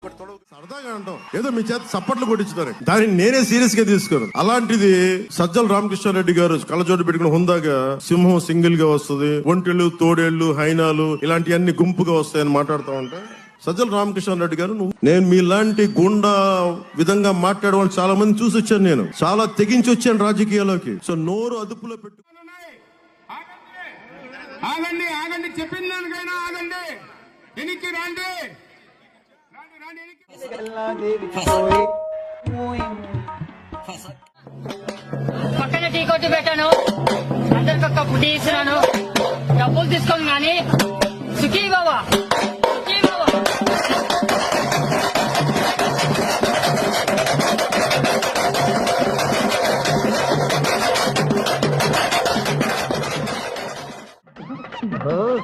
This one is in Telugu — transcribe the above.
సరదాగా అంటాం, ఏదో మీ చేత చప్పట్లు కొట్టించుతారు, దాన్ని నేనే సీరియస్ గా తీసుకోను. అలాంటిది సజ్జల రామకృష్ణారెడ్డి గారు కళ్ళజోడు పెట్టుకుని హుందాగా సింహం సింగిల్ గా వస్తుంది, ఒంటెలు తోడేళ్లు హైనాలు ఇలాంటివన్నీ గుంపుగా వస్తాయని మాట్లాడుతూ ఉంటే, సజ్జల రామకృష్ణారెడ్డి గారు నేను మీలాంటి గుండా విధంగా మాట్లాడేవాళ్ళు చాలా మంది చూసి వచ్చాను. నేను చాలా తెగించి వచ్చాను రాజకీయాల్లోకి. సో నోరు అదుపులో పెట్టు. ఆగండి ఆగండి, చెప్పిన దానికైనా ఆగండి, వెనక్కి రండి. పక్కన టీ కొట్టు పెట్టాను, అందరికి ఒక టీ ఇస్తున్నాను, డబ్బులు తీసుకోను కానీ సుఖీ బాబా సుఖీ బాబా. Oh,